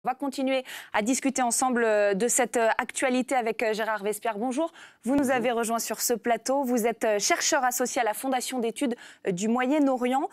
On va continuer à discuter ensemble de cette actualité avec Gérard Vespierre. Bonjour, vous nous avez rejoint sur ce plateau. Vous êtes chercheur associé à la Fondation d'études du Moyen-Orient.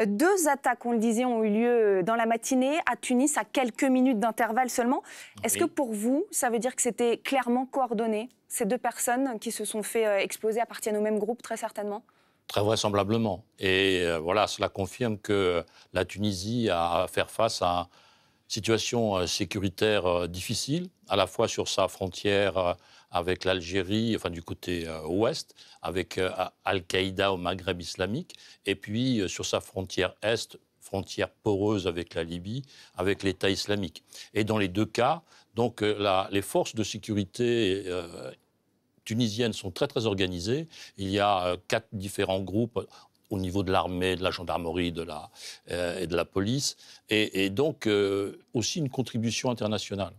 Deux attaques, on le disait, ont eu lieu dans la matinée à Tunis, à quelques minutes d'intervalle seulement. Est-ce que pour vous, ça veut dire que c'était clairement coordonné, ces deux personnes qui se sont fait exploser appartiennent au même groupe, très certainement? Très vraisemblablement. Et voilà, cela confirme que la Tunisie a à faire face à une situation sécuritaire difficile, à la fois sur sa frontière avec l'Algérie, enfin du côté ouest, avec Al-Qaïda au Maghreb islamique, et puis sur sa frontière est, frontière poreuse avec la Libye, avec l'État islamique. Et dans les deux cas, donc, les forces de sécurité tunisiennes sont très, très organisées. Il y a 4 différents groupes au niveau de l'armée, de la gendarmerie et de la police, et donc aussi une contribution internationale.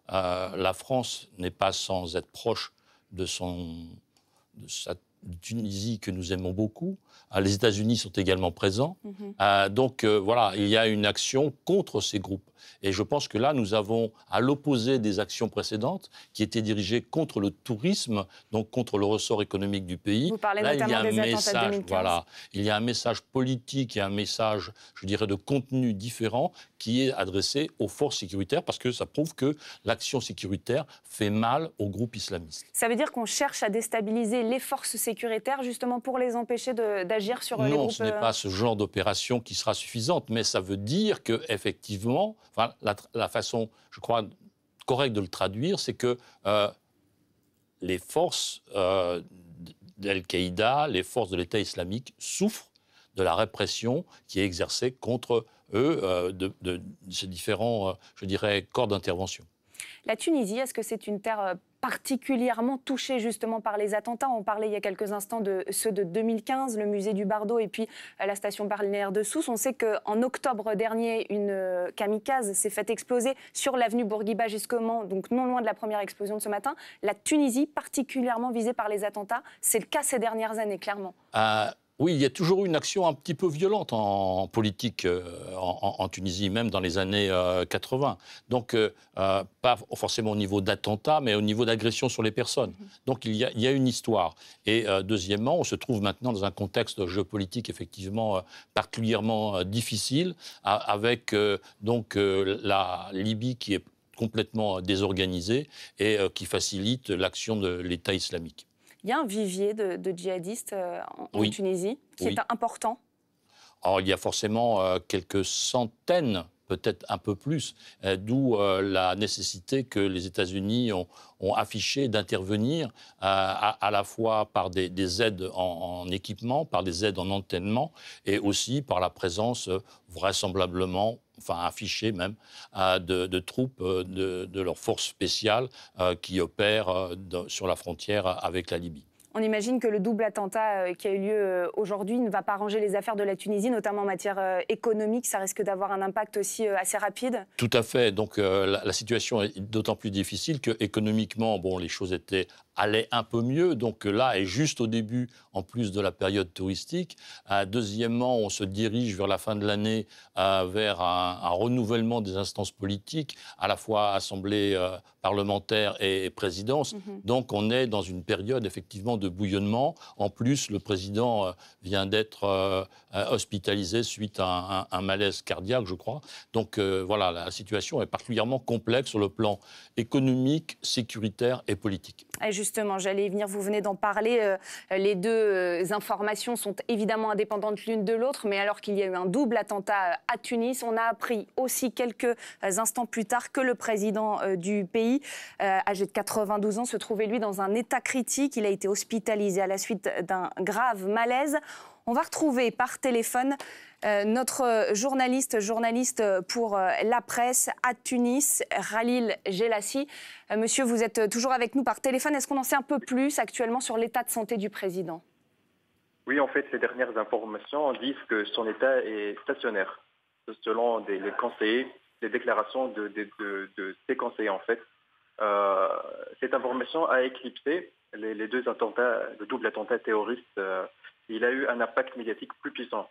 La France n'est pas sans être proche de sa Tunisie que nous aimons beaucoup. Les États-Unis sont également présents. Donc voilà, il y a une action contre ces groupes. Et je pense que là, nous avons, à l'opposé des actions précédentes, qui étaient dirigées contre le tourisme, donc contre le ressort économique du pays. Vous parlez Là, il y a notamment un des attentats de message, 2015. voilà, il y a un message politique et un message, je dirais, de contenu différent qui est adressé aux forces sécuritaires, parce que ça prouve que l'action sécuritaire fait mal aux groupes islamistes. Ça veut dire qu'on cherche à déstabiliser les forces sécuritaires, justement pour les empêcher d'agir sur les Non, groupes... ce n'est pas ce genre d'opération qui sera suffisante, mais ça veut dire qu'effectivement, enfin, la façon, je crois, correcte de le traduire, c'est que les forces d'Al-Qaïda, les forces de l'État islamique souffrent de la répression qui est exercée contre eux de ces différents, je dirais, corps d'intervention. La Tunisie, est-ce que c'est une terre particulièrement touchée justement par les attentats? On parlait il y a quelques instants de ceux de 2015, le musée du Bardo et puis la station balnéaire de Sousse. On sait qu'en octobre dernier, une kamikaze s'est faite exploser sur l'avenue Bourguiba justement, donc non loin de la première explosion de ce matin. La Tunisie, particulièrement visée par les attentats, c'est le cas ces dernières années, clairement. Oui, il y a toujours eu une action un petit peu violente en politique en Tunisie, même dans les années 80. Donc, pas forcément au niveau d'attentats, mais au niveau d'agression sur les personnes. Donc, il y a une histoire. Et deuxièmement, on se trouve maintenant dans un contexte géopolitique effectivement particulièrement difficile, avec la Libye qui est complètement désorganisée et qui facilite l'action de l'État islamique. Il y a un vivier de djihadistes en Oui, Tunisie qui oui. est important. Alors, il y a forcément quelques centaines, peut-être un peu plus, d'où la nécessité que les États-Unis ont affiché d'intervenir à la fois par des aides en équipement, par des aides en entraînement, et aussi par la présence vraisemblablement, enfin affichée même, de troupes de leurs forces spéciales qui opèrent sur la frontière avec la Libye. On imagine que le double attentat qui a eu lieu aujourd'hui ne va pas arranger les affaires de la Tunisie, notamment en matière économique. Ça risque d'avoir un impact aussi assez rapide. Tout à fait. Donc la situation est d'autant plus difficile que économiquement, bon, les choses allaient un peu mieux. Donc là, est juste au début, en plus de la période touristique. Deuxièmement, on se dirige vers la fin de l'année vers un renouvellement des instances politiques, à la fois Assemblée parlementaire et présidence. Donc on est dans une période effectivement de bouillonnement. En plus, le président vient d'être hospitalisé suite à un malaise cardiaque, je crois. Donc voilà, la situation est particulièrement complexe sur le plan économique, sécuritaire et politique. Et justement, j'allais y venir, vous venez d'en parler. Les deux informations sont évidemment indépendantes l'une de l'autre, mais alors qu'il y a eu un double attentat à Tunis, on a appris aussi quelques instants plus tard que le président du pays, âgé de 92 ans, se trouvait lui dans un état critique. Il a été hospitalisé à la suite d'un grave malaise. On va retrouver par téléphone notre journaliste pour la presse à Tunis, Khalil Jelassi. Monsieur, vous êtes toujours avec nous par téléphone. Est-ce qu'on en sait un peu plus actuellement sur l'état de santé du président? Oui, en fait, ces dernières informations disent que son état est stationnaire, selon les conseillers, les déclarations de ces conseillers, en fait. Cette information a éclipsé les deux attentats, le double attentat terroriste. Il a eu un impact médiatique plus puissant,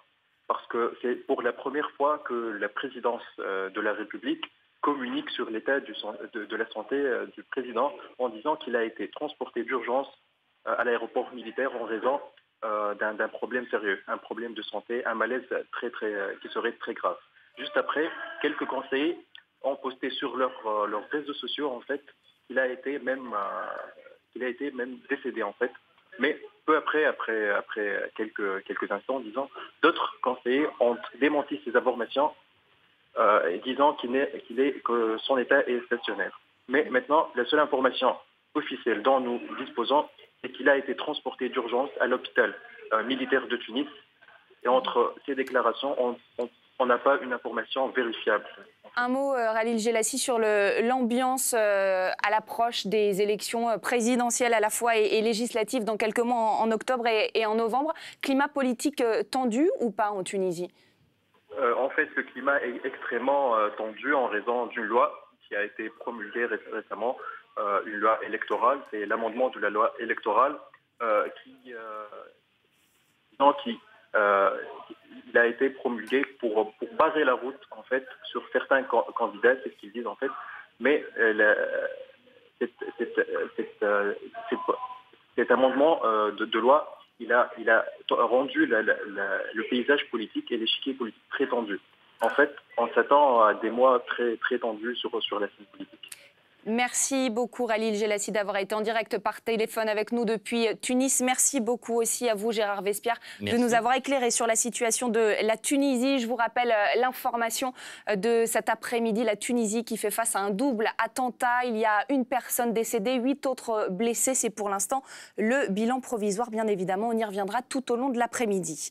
parce que c'est pour la première fois que la présidence de la République communique sur l'état de la santé du président en disant qu'il a été transporté d'urgence à l'aéroport militaire en raison d'un problème sérieux, un problème de santé, un malaise qui serait très grave. Juste après, quelques conseillers ont posté sur leurs réseaux sociaux en fait qu'il a été même décédé en fait. Mais peu après quelques instants, disons, d'autres conseillers ont démenti ces informations, disant que son état est stationnaire. Mais maintenant, la seule information officielle dont nous disposons, c'est qu'il a été transporté d'urgence à l'hôpital militaire de Tunis. Et entre ces déclarations, on n'a pas une information vérifiable. Un mot, Khalil Jelassi, sur l'ambiance à l'approche des élections présidentielles à la fois et législatives dans quelques mois en octobre et en novembre. Climat politique tendu ou pas en Tunisie? En fait, le climat est extrêmement tendu en raison d'une loi qui a été promulguée récemment, une loi électorale. C'est l'amendement de la loi électorale il a été promulgué pour barrer la route en fait sur certains candidats, c'est ce qu'ils disent en fait. Mais cet amendement de loi, il a rendu le paysage politique et l'échiquier politique très tendu. En fait, on s'attend à des mois très très tendus sur la scène politique. Merci beaucoup Khalil Jelassi d'avoir été en direct par téléphone avec nous depuis Tunis. Merci beaucoup aussi à vous Gérard Vespierre de nous avoir éclairé sur la situation de la Tunisie. Je vous rappelle l'information de cet après-midi, la Tunisie qui fait face à un double attentat. Il y a une personne décédée, 8 autres blessés. C'est pour l'instant le bilan provisoire, bien évidemment. On y reviendra tout au long de l'après-midi.